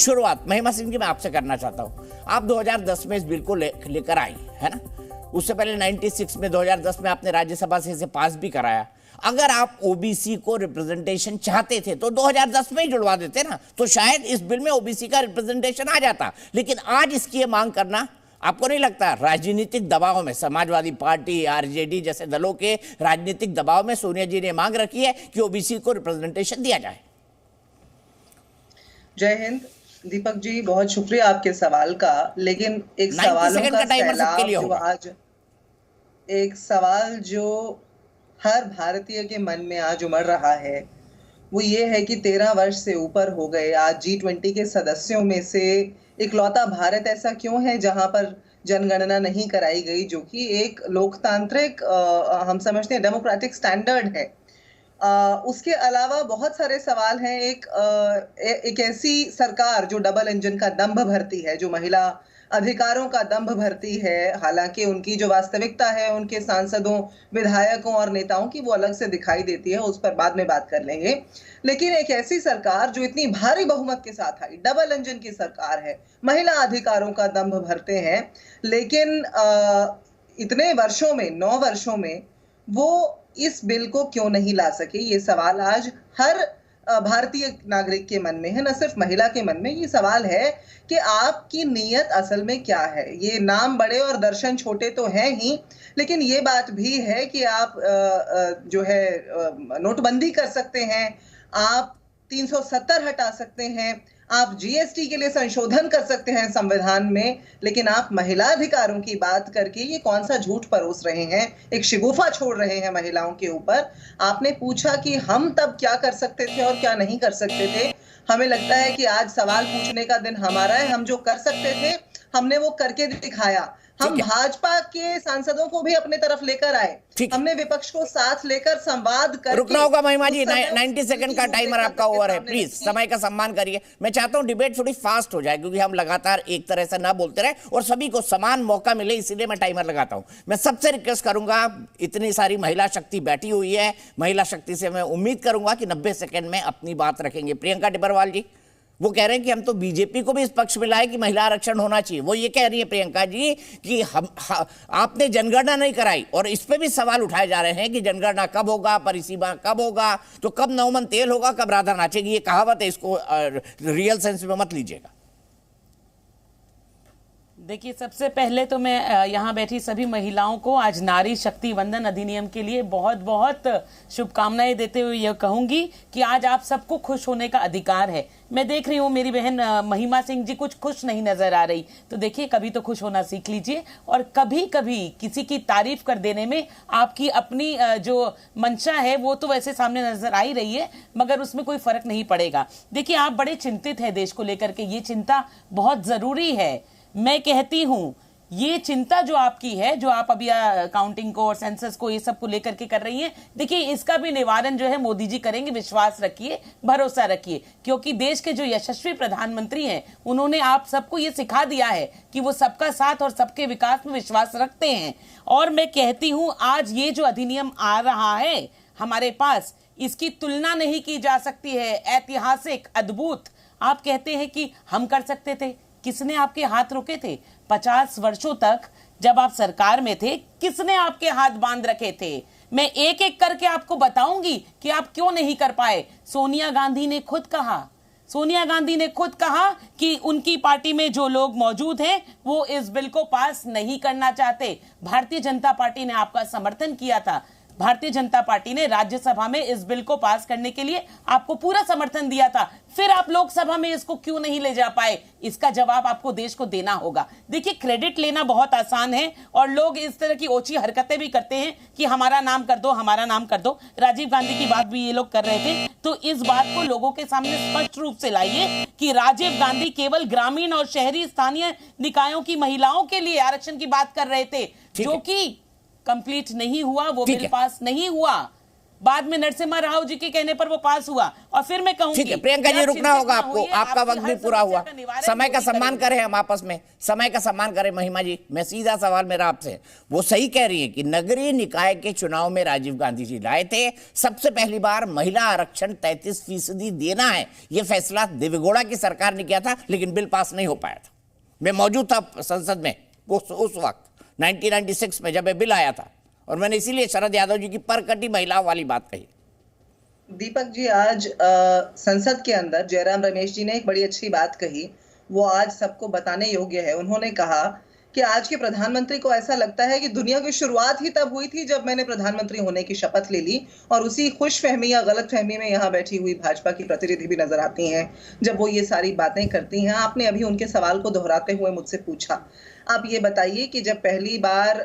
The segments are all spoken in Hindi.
शुरुआत महिमा सिंह जी मैं आपसे करना चाहता हूं। आप 2010 में इस बिल को लेकर आई है ना, उससे पहले 96 में 2010 में आपने राज्यसभा से इसे पास भी कराया। अगर आप ओबीसी को रिप्रेजेंटेशन चाहते थे तो 2010 में ही जुड़वा देते ना, तो शायद इस बिल में ओबीसी का रिप्रेजेंटेशन आ जाता। लेकिन आज इसकी ये मांग करना आपको नहीं लगता राजनीतिक दबाव में, समाजवादी पार्टी, आरजेडी जैसे दलों के राजनीतिक दबाव में सोनिया जी ने मांग रखी है कि ओबीसी को रिप्रेजेंटेशन दिया जाए? जय हिंद दीपक जी, बहुत शुक्रिया आपके सवाल का। लेकिन एक सवालों का सैलाब जो आज, एक सवाल जो हर भारतीय के मन में आज उमड़ रहा है वो ये है कि 13 वर्ष से ऊपर हो गए, आज G20 के सदस्यों में से इकलौता भारत ऐसा क्यों है जहां पर जनगणना नहीं कराई गई, जो कि एक लोकतांत्रिक हम समझते हैं डेमोक्रेटिक स्टैंडर्ड है। उसके अलावा बहुत सारे सवाल हैं। एक ऐसी सरकार जो डबल इंजन का दंभ भरती है, जो महिला अधिकारों का दंभ भरती है, हालांकि उनकी जो वास्तविकता है उनके सांसदों, विधायकों और नेताओं की वो अलग से दिखाई देती है, उस पर बाद में बात कर लेंगे। लेकिन एक ऐसी सरकार जो इतनी भारी बहुमत के साथ आई, डबल इंजन की सरकार है, महिला अधिकारों का दंभ भरते हैं, लेकिन इतने वर्षों में, 9 वर्षों में वो इस बिल को क्यों नहीं ला सके? ये सवाल आज हर भारतीय नागरिक के मन में है, न सिर्फ महिला के मन में। ये सवाल है कि आपकी नीयत असल में क्या है। ये नाम बड़े और दर्शन छोटे तो हैं ही, लेकिन ये बात भी है कि आप जो है नोटबंदी कर सकते हैं, आप 370 हटा सकते हैं, आप जीएसटी के लिए संशोधन कर सकते हैं संविधान में, लेकिन आप महिला अधिकारों की बात करके ये कौन सा झूठ परोस रहे हैं, एक शिगुफा छोड़ रहे हैं महिलाओं के ऊपर। आपने पूछा कि हम तब क्या कर सकते थे और क्या नहीं कर सकते थे। हमें लगता है कि आज सवाल पूछने का दिन हमारा है। हम जो कर सकते थे हमने वो करके दिखाया। हम भाजपा के सांसदों को भी अपने तरफ लेकर आए, हमने विपक्ष को साथ लेकर संवाद कर। रुकना होगा महिमा जी, 90 सेकंड का टाइमर आपका ओवर है, प्लीज समय का सम्मान करिए। मैं चाहता हूं डिबेट थोड़ी फास्ट हो जाए, क्योंकि हम लगातार एक तरह से ना बोलते रहे और सभी को समान मौका मिले, इसीलिए मैं टाइमर लगाता हूं। मैं सबसे रिक्वेस्ट करूंगा, इतनी सारी महिला शक्ति बैठी हुई है, महिला शक्ति से मैं उम्मीद करूंगा कि 90 सेकंड में अपनी बात रखेंगे। प्रियंका टिब्बरवाल जी वो कह रहे हैं कि हम तो बीजेपी को भी इस पक्ष में लाए कि महिला आरक्षण होना चाहिए। वो ये कह रही है प्रियंका जी कि आपने जनगणना नहीं कराई, और इस पे भी सवाल उठाए जा रहे हैं कि जनगणना कब होगा, परिसीमा कब होगा, तो कब नवमन तेल होगा, कब राधा नाचेगी। ये कहावत है, इसको रियल सेंस में मत लीजिएगा। देखिए, सबसे पहले तो मैं यहाँ बैठी सभी महिलाओं को आज नारी शक्ति वंदन अधिनियम के लिए बहुत बहुत शुभकामनाएं देते हुए यह कहूंगी कि आज आप सबको खुश होने का अधिकार है। मैं देख रही हूँ मेरी बहन महिमा सिंह जी कुछ खुश नहीं नजर आ रही, तो देखिए कभी तो खुश होना सीख लीजिए, और कभी कभी किसी की तारीफ कर देने में आपकी अपनी जो मंशा है वो तो वैसे सामने नजर आ ही रही है, मगर उसमें कोई फर्क नहीं पड़ेगा। देखिए, आप बड़े चिंतित है देश को लेकर के, ये चिंता बहुत जरूरी है। मैं कहती हूं ये चिंता जो आपकी है, जो आप अभी काउंटिंग को और सेंसस को ये सब को लेकर के कर रही हैं, देखिए इसका भी निवारण जो है मोदी जी करेंगे, विश्वास रखिए, भरोसा रखिए, क्योंकि देश के जो यशस्वी प्रधानमंत्री हैं उन्होंने आप सबको ये सिखा दिया है कि वो सबका साथ और सबके विकास में विश्वास रखते हैं। और मैं कहती हूं आज ये जो अधिनियम आ रहा है हमारे पास, इसकी तुलना नहीं की जा सकती है। ऐतिहासिक, अद्भुत। आप कहते हैं कि हम कर सकते थे, किसने आपके हाथ रोके थे? 50 वर्षों तक जब आप सरकार में थे, किसने आपके हाथ बांध रखे थे? मैं एक एक करके आपको बताऊंगी कि आप क्यों नहीं कर पाए। सोनिया गांधी ने खुद कहा, सोनिया गांधी ने खुद कहा कि उनकी पार्टी में जो लोग मौजूद हैं वो इस बिल को पास नहीं करना चाहते। भारतीय जनता पार्टी ने आपका समर्थन किया था। भारतीय जनता पार्टी ने राज्यसभा में इस बिल को पास करने के लिए आपको पूरा समर्थन दिया था। फिर आप लोकसभा में इसको क्यों नहीं ले जा पाए? इसका जवाब आपको देश को देना होगा। देखिए, क्रेडिट लेना बहुत आसान है और लोग इस तरह की ओछी हरकतें भी करते हैं कि हमारा नाम कर दो, हमारा नाम कर दो। राजीव गांधी की बात भी ये लोग कर रहे थे, तो इस बात को लोगों के सामने स्पष्ट रूप से लाइए कि राजीव गांधी केवल ग्रामीण और शहरी स्थानीय निकायों की महिलाओं के लिए आरक्षण की बात कर रहे थे, जो कि कंप्लीट नहीं हुआ, वो बिल पास नहीं हुआ। बाद में नरसिम्हा राव जी के कहने पर वो पास हुआ। और फिर मैं कहूंगी, ठीक है प्रियंका जी, रुकना होगा आपको, आपका वक्त भी पूरा हुआ। समय का सम्मान करें हम आपस में, समय का सम्मान करें। महिमा जी, मैं सीधा सवाल मेरा आपसे, वो सही कह रही है कि नगरीय निकाय के चुनाव में राजीव गांधी जी लाए थे, सबसे पहली बार महिला आरक्षण 33% देना है, ये फैसला देवेगौड़ा की सरकार ने किया था, लेकिन बिल पास नहीं हो पाया था। मैं मौजूद था संसद में उस वक्त 1996 में जब ये बिल आया था, और मैंने इसीलिए शरद यादव जी की परकटी महिलाओं वाली बात कही। दीपक जी, आज संसद के अंदर जयराम रमेश जी ने एक बड़ी अच्छी बात कही, वो आज सबको बताने योग्य है। उन्होंने कहा कि आज के प्रधानमंत्री को ऐसा लगता है कि दुनिया की शुरुआत ही तब हुई थी जब मैंने प्रधानमंत्री होने की शपथ ले ली, और उसी खुशफहमी या गलतफहमी में यहाँ बैठी हुई भाजपा की प्रतिनिधि भी नजर आती हैं जब वो ये सारी बातें करती हैं। आपने अभी उनके सवाल को दोहराते हुए मुझसे पूछा, आप ये बताइए कि जब पहली बार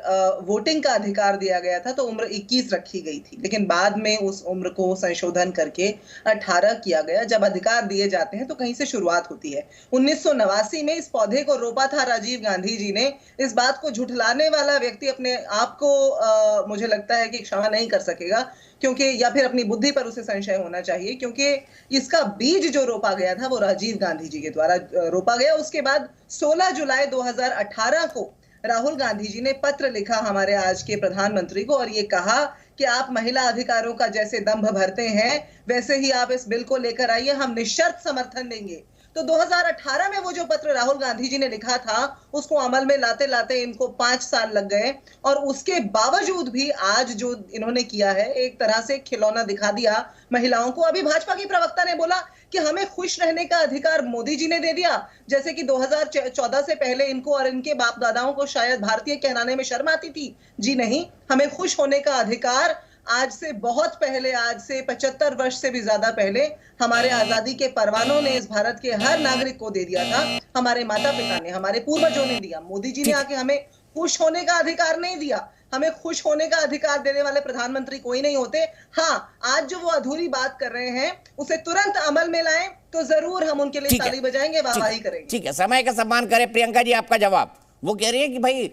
वोटिंग का अधिकार दिया गया था तो उम्र 21 रखी गई थी, लेकिन बाद में उस उम्र को संशोधन करके 18 किया गया। जब अधिकार दिए जाते हैं तो कहीं से शुरुआत होती है। 1989 में इस पौधे को रोपा था राजीव गांधी जी ने। इस बात को झुठलाने वाला व्यक्ति अपने आप को मुझे लगता है कि क्षमा नहीं कर सकेगा, क्योंकि या फिर अपनी बुद्धि पर उसे संशय होना चाहिए, क्योंकि इसका बीज जो रोपा गया था वो राजीव गांधी जी के द्वारा रोपा गया। उसके बाद 16 जुलाई 2018 को राहुल गांधी जी ने पत्र लिखा हमारे आज के प्रधानमंत्री को, और ये कहा कि आप महिला अधिकारों का जैसे दंभ भरते हैं वैसे ही आप इस बिल को लेकर आइए, हम निश्चित समर्थन देंगे। तो 2018 में वो जो पत्र राहुल गांधी जी ने लिखा था उसको अमल में लाते लाते इनको 5 साल लग गए, और उसके बावजूद भी आज जो इन्होंने किया है, एक तरह से खिलौना दिखा दिया महिलाओं को। अभी भाजपा की प्रवक्ता ने बोला कि हमें खुश रहने का अधिकार मोदी जी ने दे दिया, जैसे कि 2014 से पहले इनको और इनके बाप दादाओं को शायद भारतीय कहलाने में शर्म आती थी। जी नहीं, हमें खुश होने का अधिकार आज से बहुत पहले, आज से 75 वर्ष से भी ज्यादा पहले हमारे आजादी के परवानों ने इस भारत के हर नागरिक को दे दिया था। हमारे माता पिता ने, हमारे पूर्वजों ने दिया। मोदी जी ने आके हमें खुश होने का अधिकार नहीं दिया। हमें खुश होने का अधिकार देने वाले प्रधानमंत्री कोई नहीं होते। हाँ, आज जो वो अधूरी बात कर रहे हैं उसे तुरंत अमल में लाएं तो जरूर हम उनके लिए ताली बजाएंगे, वाहवाही करेंगे। ठीक है, समय का सम्मान करें। प्रियंका जी, आपका जवाब। वो कह रही है कि भाई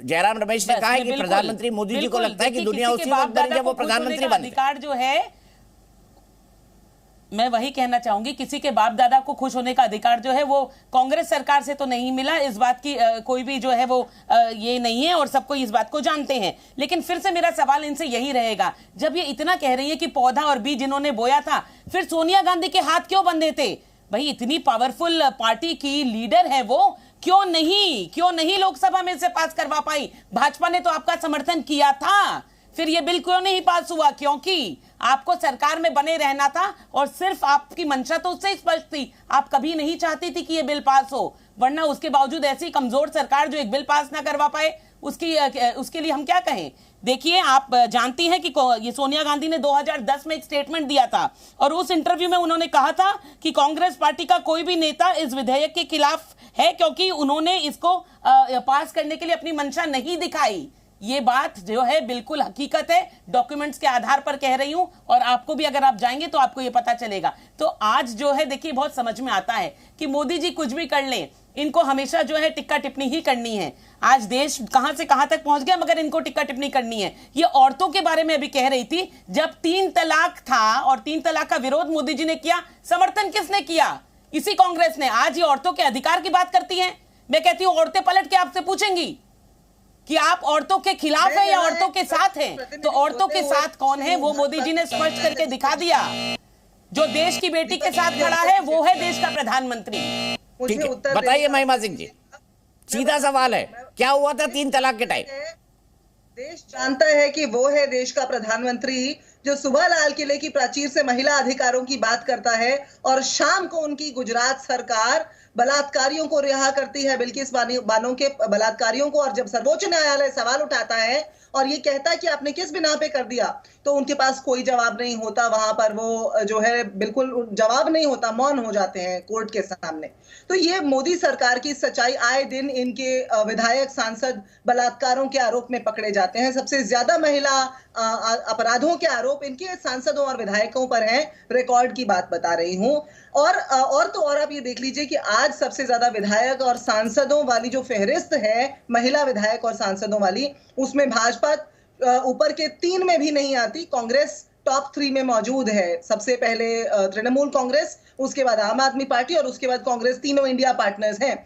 जयराम रमेश ने कहा है कि प्रधानमंत्री मोदी जी को लगता है कि दुनिया उसी वक्त बनी जब वो प्रधानमंत्री बने। अधिकार जो है, मैं वही कहना चाहूंगी, किसी के बाप दादा को खुश होने का अधिकार जो है वो कांग्रेस सरकार से तो नहीं मिला। इस बात की कोई भी जो है वो ये नहीं है, और सबको इस बात को जानते हैं। लेकिन फिर से मेरा सवाल इनसे यही रहेगा, जब ये इतना कह रही है कि पौधा और बीज जिन्होंने बोया था, फिर सोनिया गांधी के हाथ क्यों बंधे थे? भाई इतनी पावरफुल पार्टी की लीडर है वो, क्यों नहीं लोकसभा में से पास करवा पाई? भाजपा ने तो आपका समर्थन किया था, फिर ये बिल क्यों नहीं पास हुआ? क्योंकि आपको सरकार में बने रहना था, और सिर्फ आपकी मंशा तो उससे स्पष्ट थी, आप कभी नहीं चाहती थी कि ये बिल पास हो। वरना उसके बावजूद ऐसी कमजोर सरकार जो एक बिल पास ना करवा पाए, उसके लिए हम क्या कहें? देखिए, आप जानती हैं कि ये सोनिया गांधी ने 2010 में एक स्टेटमेंट दिया था, और उस इंटरव्यू में उन्होंने कहा था कि कांग्रेस पार्टी का कोई भी नेता इस विधेयक के खिलाफ है, क्योंकि उन्होंने इसको पास करने के लिए अपनी मंशा नहीं दिखाई। ये बात जो है बिल्कुल हकीकत है, डॉक्यूमेंट्स के आधार पर कह रही हूं, और आपको भी अगर आप जाएंगे तो आपको ये पता चलेगा। तो आज जो है देखिए, बहुत समझ में आता है कि मोदी जी कुछ भी कर लें, इनको हमेशा जो है टिक्का टिप्पणी ही करनी है। आज देश कहां से कहां तक पहुंच गया, मगर इनको टिक्का टिप्पणी करनी है। ये औरतों के बारे में अभी कह रही थी, जब 3 तलाक था और 3 तलाक का विरोध मोदी जी ने किया, समर्थन किसने किया? इसी कांग्रेस ने। आज ये औरतों के अधिकार की बात करती हैं। मैं कहती हूं औरतें पलट के आपसे पूछेंगी कि आप औरतों के खिलाफ है या औरतों के साथ हैं। तो औरतों के साथ कौन है वो मोदी जी ने स्पष्ट करके दिखा दिया। जो देश की बेटी के साथ खड़ा है वो है देश का प्रधानमंत्री। ठीक है, बताइए महिमा सिंह जी, सीधा सवाल है, क्या हुआ था 3 तलाक के टाइम? देश जानता है कि वो है देश का प्रधानमंत्री जो सुबह लाल किले की प्राचीर से महिला अधिकारों की बात करता है, और शाम को उनकी गुजरात सरकार बलात्कारियों को रिहा करती है, बिल्किस बानो के बलात्कारियों को। और जब सर्वोच्च न्यायालय सवाल उठाता है और ये कहता है कि आपने किस बिना पे कर दिया, तो उनके पास कोई जवाब नहीं होता। वहां पर वो जो है बिल्कुल जवाब नहीं होता, मौन हो जाते हैं कोर्ट के सामने। तो ये मोदी सरकार की सच्चाई, आए दिन इनके विधायक सांसद बलात्कारों के आरोप में पकड़े जाते हैं। सबसे ज्यादा महिला अपराधों के आरोप इनके सांसदों और विधायकों पर हैं। रिकॉर्ड की बात बता रही हूं। और तो और आप ये देख लीजिए कि आज सबसे ज्यादा विधायक और सांसदों वाली जो फहरिस्त है, महिला विधायक और सांसदों वाली, उसमें भाजपा ऊपर के 3 में भी नहीं आती। कांग्रेस टॉप 3 में मौजूद है। सबसे पहले तृणमूल कांग्रेस, उसके बाद आम आदमी पार्टी और उसके बाद कांग्रेस, तीनों इंडिया पार्टनर्स हैं।